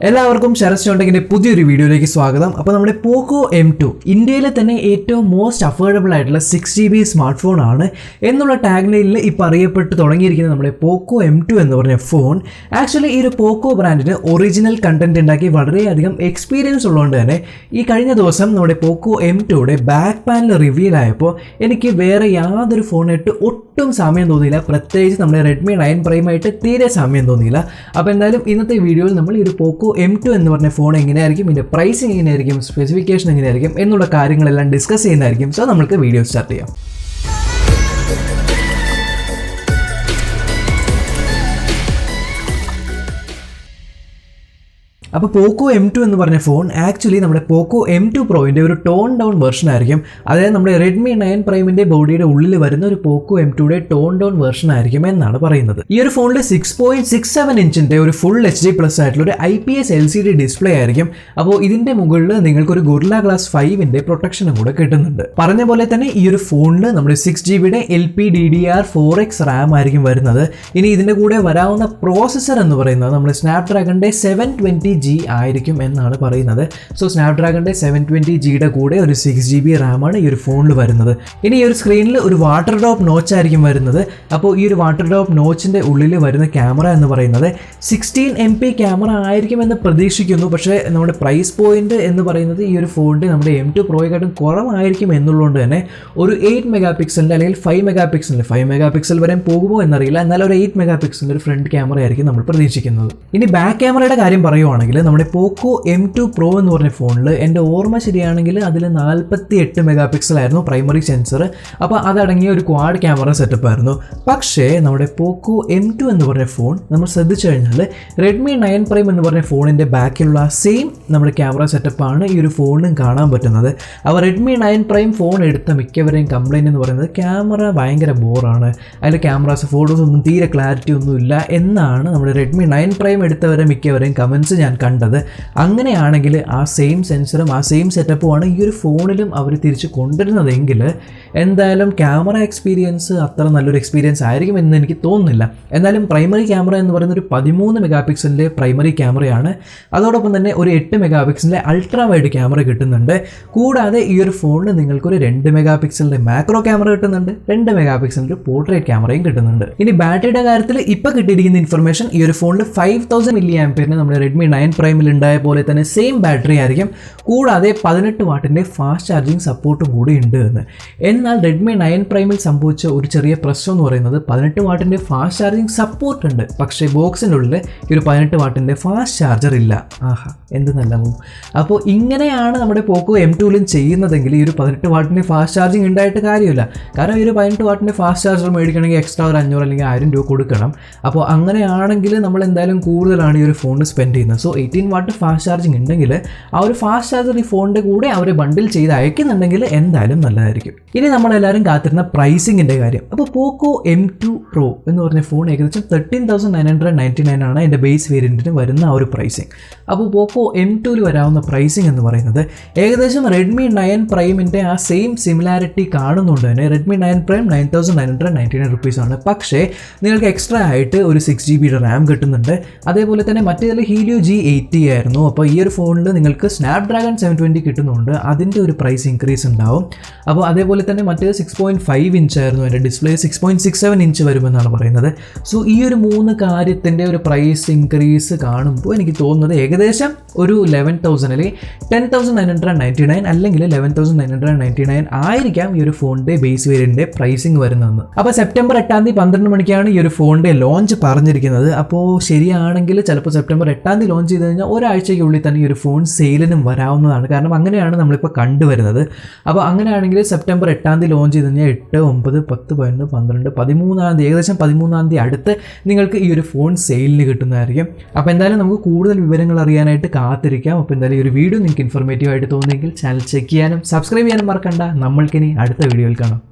എല്ലാവർക്കും ശരത്'S പുതിയൊരു വീഡിയോയിലേക്ക് സ്വാഗതം. അപ്പോൾ നമ്മുടെ പോക്കോ M2 ഇന്ത്യയിലെ തന്നെ ഏറ്റവും മോസ്റ്റ് അഫോർഡബിൾ ആയിട്ടുള്ള 6GB സ്മാർട്ട് ഫോൺ ആണ് എന്നുള്ള ടാഗ്ലൈനിൽ ഇപ്പോൾ അറിയപ്പെട്ട് തുടങ്ങിയിരിക്കുന്ന നമ്മുടെ പോക്കോ M2 എന്ന് പറഞ്ഞ ഫോൺ ആക്ച്വലി ഈ ഒരു പോക്കോ ബ്രാൻഡിന് ഒറിജിനൽ കണ്ടന്റ് ഉണ്ടാക്കി വളരെയധികം എക്സ്പീരിയൻസ് ഉള്ളതുകൊണ്ട് തന്നെ ഈ കഴിഞ്ഞ ദിവസം നമ്മുടെ പോക്കോ M2യുടെ ബാക്ക് പാനൽ റിവീൽ ആയപ്പോൾ എനിക്ക് വേറെ യാതൊരു ഫോണായിട്ട് ഒട്ടും സാമ്യം തോന്നിയില്ല. പ്രത്യേകിച്ച് നമ്മുടെ റെഡ്മി 9 പ്രൈമായിട്ട് തീരെ സാമ്യം തോന്നിയില്ല. അപ്പോൾ എന്തായാലും ഇന്നത്തെ വീഡിയോയിൽ നമ്മൾ ഈ ഒരു പോക്കോ M2 എന്ന് പറഞ്ഞ ഫോൺ എങ്ങനെയായിരിക്കും, ഇതിൻ്റെ പ്രൈസിങ് എങ്ങനെയായിരിക്കും, സ്പെസിഫിക്കേഷൻ എങ്ങനെയായിരിക്കും എന്നുള്ള കാര്യങ്ങളെല്ലാം ഡിസ്കസ് ചെയ്യുന്നതായിരിക്കും. സോ നമുക്ക് വീഡിയോ സ്റ്റാർട്ട് ചെയ്യാം. അപ്പോൾ പോക്കോ M2 എന്ന് പറഞ്ഞ ഫോൺ ആക്ച്വലി നമ്മുടെ പോക്കോ M2 പ്രോയിൻ്റെ ഒരു ടോൺ ഡൗൺ വെർഷൻ ആയിരിക്കും. അതായത് നമ്മുടെ റെഡ്മി 9 പ്രൈമിൻ്റെ ബോഡിയുടെ ഉള്ളിൽ വരുന്ന ഒരു പോക്കോ M2യുടെ ടോൺ ഡൗൺ വെർഷൻ ആയിരിക്കും എന്നാണ് പറയുന്നത്. ഈ ഒരു ഫോണിൽ 6.67 ഇഞ്ചിൻ്റെ ഒരു ഫുൾ HD+ ആയിട്ടുള്ള ഒരു IPS LCD ഡിസ്പ്ലേ ആയിരിക്കും. അപ്പോൾ ഇതിൻ്റെ മുകളിൽ നിങ്ങൾക്കൊരു ഗൊറില്ല ഗ്ലാസ് 5ൻ്റെ പ്രൊട്ടക്ഷനും കൂടെ കിട്ടുന്നുണ്ട്. പറഞ്ഞ പോലെ തന്നെ ഈ ഒരു ഫോണിൽ നമ്മുടെ 6GBയുടെ LPDDR4X റാം ആയിരിക്കും വരുന്നത്. ഇനി ഇതിൻ്റെ കൂടെ വരാവുന്ന പ്രോസസ്സർ എന്ന് പറയുന്നത് നമ്മുടെ സ്നാപ്ഡ്രാഗണിൻ്റെ 720G ആയിരിക്കും എന്നാണ് പറയുന്നത്. സോ സ്നാപ്ഡ്രാഗണിൻ്റെ 720Gയുടെ കൂടെ ഒരു 6GB റാമാണ് ഈ ഒരു ഫോണിൽ വരുന്നത്. ഇനി ഈ ഒരു സ്ക്രീനിൽ ഒരു വാട്ടർ ഡ്രോപ്പ് നോച്ച് ആയിരിക്കും വരുന്നത്. അപ്പോൾ ഈ ഒരു വാട്ടർ ഡ്രോപ്പ് നോച്ചിൻ്റെ ഉള്ളിൽ വരുന്ന ക്യാമറ എന്ന് പറയുന്നത് 16MP ക്യാമറ ആയിരിക്കുമെന്ന് പ്രതീക്ഷിക്കുന്നു. പക്ഷേ നമ്മുടെ പ്രൈസ് പോയിന്റ് എന്ന് പറയുന്നത് ഈ ഒരു ഫോണിൻ്റെ നമ്മുടെ M2 പ്രോയെക്കാട്ടും കുറവായിരിക്കും എന്നുള്ളതുകൊണ്ട് തന്നെ ഒരു 8 മെഗാപിക്സലിൻ്റെ അല്ലെങ്കിൽ 5 മെഗാപിക്സൽ വരെ പോകുമോ എന്നറിയില്ല. എന്നാൽ ഒരു 8 മെഗാപിക്സലിൻ്റെ ഒരു ഫ്രണ്ട് ക്യാമറ ആയിരിക്കും നമ്മൾ പ്രതീക്ഷിക്കുന്നത്. ഇനി ബാക്ക് ക്യാമറയുടെ കാര്യം പറയുവാണെങ്കിൽ നമ്മുടെ പോക്കോ M2 പ്രോ എന്ന് പറഞ്ഞ ഫോണിൽ എൻ്റെ ഓർമ്മ ശരിയാണെങ്കിൽ അതിൽ 48 മെഗാപിക്സൽ ആയിരുന്നു പ്രൈമറി സെൻസർ. അപ്പോൾ അതടങ്ങിയ ഒരു ക്വാഡ് ക്യാമറ സെറ്റപ്പ് ആയിരുന്നു. പക്ഷേ നമ്മുടെ പോക്കോ M2 എന്ന് പറഞ്ഞ ഫോൺ നമ്മൾ ശ്രദ്ധിച്ചു കഴിഞ്ഞാൽ റെഡ്മി 9 പ്രൈം എന്ന് പറഞ്ഞ ഫോണിൻ്റെ ബാക്കിലുള്ള സെയിം നമ്മുടെ ക്യാമറ സെറ്റപ്പാണ് ഈ ഒരു ഫോണിലും കാണാൻ പറ്റുന്നത്. അപ്പോൾ റെഡ്മി 9 പ്രൈം ഫോൺ എടുത്ത മിക്കവരെയും കംപ്ലൈൻറ്റ് എന്ന് പറയുന്നത് ക്യാമറ ഭയങ്കര ബോറാണ്, അതിൽ ക്യാമറാസ് ഫോട്ടോസ് ഒന്നും തീരെ ക്ലാരിറ്റി ഒന്നും ഇല്ല എന്നാണ് നമ്മുടെ റെഡ്മി 9 പ്രൈം എടുത്തവരെ മിക്കവരെയും കമൻസ് ഞാൻ കണ്ടത്. അങ്ങനെയാണെങ്കിൽ ആ സെയിം സെൻസറും ആ സെയിം സെറ്റപ്പുമാണ് ഈ ഒരു ഫോണിലും അവർ തിരിച്ച് കൊണ്ടുവരുന്നതെങ്കിൽ എന്തായാലും ക്യാമറ എക്സ്പീരിയൻസ് അത്ര നല്ലൊരു എക്സ്പീരിയൻസ് ആയിരിക്കും എന്ന് എനിക്ക് തോന്നുന്നില്ല. എന്നാലും പ്രൈമറി ക്യാമറ എന്ന് പറയുന്ന ഒരു 13 മെഗാപിക്സലിൻ്റെ പ്രൈമറി ക്യാമറയാണ്. അതോടൊപ്പം തന്നെ ഒരു 8 മെഗാപിക്സലിൻ്റെ അൾട്രാ വൈഡ് ക്യാമറ കിട്ടുന്നുണ്ട്. കൂടാതെ ഈ ഒരു ഫോണിൽ നിങ്ങൾക്കൊരു 2 മെഗാപിക്സലിൻ്റെ മാക്രോ ക്യാമറ കിട്ടുന്നുണ്ട്, 2 മെഗാപിക്സലിൻ്റെ പോർട്രേറ്റ് ക്യാമറയും കിട്ടുന്നുണ്ട്. ഇനി ബാറ്ററിയുടെ കാര്യത്തിൽ ഇപ്പോൾ കിട്ടിയിരിക്കുന്ന ഇൻഫർമേഷൻ ഈ ഒരു ഫോണിൽ 5000 mAh നമ്മുടെ റെഡ്മി 9 പ്രൈമിൽ ഉണ്ടായ പോലെ തന്നെ സെയിം ബാറ്ററി ആയിരിക്കും. കൂടാതെ 18 വാട്ടിൻ്റെ ഫാസ്റ്റ് ചാർജിങ് സപ്പോർട്ടും കൂടി ഉണ്ട് എന്ന്. എന്നാൽ റെഡ്മി 9 പ്രൈമിൽ സംഭവിച്ച ഒരു ചെറിയ പ്രശ്നം എന്ന് പറയുന്നത് 18 വാട്ടിൻ്റെ ഫാസ്റ്റ് ചാർജിങ് സപ്പോർട്ട് ഉണ്ട്, പക്ഷേ ബോക്സിൻ്റെ ഉള്ളിൽ ഈ ഒരു 18 വാട്ടിൻ്റെ ഫാസ്റ്റ് ചാർജർ ഇല്ല. ആഹാ, എന്ത് നല്ല മൂവ്. അപ്പോൾ ഇങ്ങനെയാണ് നമ്മുടെ പോക്കോ M2ലും ചെയ്യുന്നതെങ്കിൽ ഈ ഒരു 18 വാട്ടിൻ്റെ ഫാസ്റ്റ് ചാർജിങ് ഉണ്ടായിട്ട് കാര്യമില്ല. കാരണം ഈ ഒരു 18 വാട്ടിൻ്റെ ഫാസ്റ്റ് ചാർജർ മേടിക്കണമെങ്കിൽ എക്സ്ട്രാ ഒരു 500 അല്ലെങ്കിൽ 1000 രൂപ കൊടുക്കണം. അപ്പോൾ അങ്ങനെയാണെങ്കിൽ നമ്മൾ എന്തായാലും കൂടുതലാണ് ഈ ഒരു ഫോണിൽ സ്പെൻഡ് ചെയ്യുന്നത്. സോ 18 വാട്ട് ഫാസ്റ്റ് ചാർജിങ് ഉണ്ടെങ്കിൽ ആ ഒരു ഫാസ്റ്റ് ചാർജർ ഈ ഫോണിൻ്റെ കൂടെ അവർ ബണ്ടിൽ ചെയ്ത് അയക്കുന്നുണ്ടെങ്കിൽ എന്തായാലും നല്ലതായിരിക്കും. ഇനി നമ്മളെല്ലാവരും കാത്തിരുന്ന പ്രൈസിങ്ങിൻ്റെ കാര്യം. അപ്പോൾ പോക്കോ M2 പ്രോ എന്ന് പറഞ്ഞ ഫോൺ ഏകദേശം 13,999 ആണ് എൻ്റെ ബേസ് വേരിയൻറ്റിന് വരുന്ന ആ ഒരു പ്രൈസിങ്. അപ്പോൾ പോക്കോ M2ൽ വരാവുന്ന പ്രൈസിങ് എന്ന് പറയുന്നത് ഏകദേശം റെഡ്മി 9 പ്രൈമിൻ്റെ ആ സെയിം സിമിലാരിറ്റി കാണുന്നുണ്ട് തന്നെ. റെഡ്മി 9 പ്രൈം 9,999 റുപ്പീസാണ്. പക്ഷേ നിങ്ങൾക്ക് എക്സ്ട്രാ ആയിട്ട് ഒരു 6GB റാം കിട്ടുന്നുണ്ട്. അതേപോലെ തന്നെ മറ്റേതിൽ ഹീലിയോ G80 ആയിരുന്നു. അപ്പോൾ ഈ ഒരു ഫോണിൽ നിങ്ങൾക്ക് സ്നാപ്ഡ്രാഗൺ 720 കിട്ടുന്നുണ്ട്, അതിൻ്റെ ഒരു പ്രൈസ് ഇൻക്രീസ് ഉണ്ടാവും. അപ്പോൾ അതേപോലെ തന്നെ മറ്റേത് 6.5 ഇഞ്ച് ആയിരുന്നു, എൻ്റെ ഡിസ്പ്ലേ 6.67 ഇഞ്ച് വരുമെന്നാണ് പറയുന്നത്. സോ ഈ ഒരു 3 കാര്യത്തിൻ്റെ ഒരു പ്രൈസ് ഇൻക്രീസ് കാണുമ്പോൾ എനിക്ക് തോന്നുന്നത് ഏകദേശം ഒരു 11,000 അല്ലെങ്കിൽ 10,999 അല്ലെങ്കിൽ 11,999 ആയിരിക്കാം ഈ ഒരു ഫോണിൻ്റെ ബേസ് വേരിയൻറ്റിൻ്റെ പ്രൈസിങ് വരുന്നതെന്ന്. അപ്പോൾ സെപ്റ്റംബർ 8 12 മണിക്കാണ് ഈ ഒരു ഫോണിൻ്റെ ലോഞ്ച് പറഞ്ഞിരിക്കുന്നത്. അപ്പോൾ ശരിയാണെങ്കിൽ ചിലപ്പോൾ സെപ്റ്റംബർ 8 ലോഞ്ച് ചെയ്ത് കഴിഞ്ഞാൽ ഒരാഴ്ചയ്ക്കുള്ളിൽ തന്നെ ഈ ഒരു ഫോൺ സെയിലിനും വരാവുന്നതാണ്. കാരണം അങ്ങനെയാണ് നമ്മളിപ്പോൾ കണ്ടുവരുന്നത്. അപ്പോൾ അങ്ങനെയാണെങ്കിൽ സെപ്റ്റംബർ 8 ലോഞ്ച് ചെയ്ത് കഴിഞ്ഞാൽ 8, 9, 10, 11, 12, 13 ഏകദേശം 13 അടുത്ത് നിങ്ങൾക്ക് ഈ ഒരു ഫോൺ സെയിലിന് കിട്ടുന്നതായിരിക്കും. അപ്പോൾ എന്തായാലും നമുക്ക് കൂടുതൽ വിവരങ്ങൾ അറിയാനായിട്ട് കാത്തിരിക്കാം. അപ്പോൾ എന്തായാലും ഈ ഒരു വീഡിയോ നിങ്ങൾക്ക് ഇൻഫോർമേറ്റീവ് ആയിട്ട് തോന്നിയെങ്കിൽ ചാനൽ ചെക്ക് ചെയ്യാനും സബ്സ്ക്രൈബ് ചെയ്യാനും മറക്കണ്ട. നമ്മൾക്കിനി അടുത്ത വീഡിയോയിൽ കാണാം.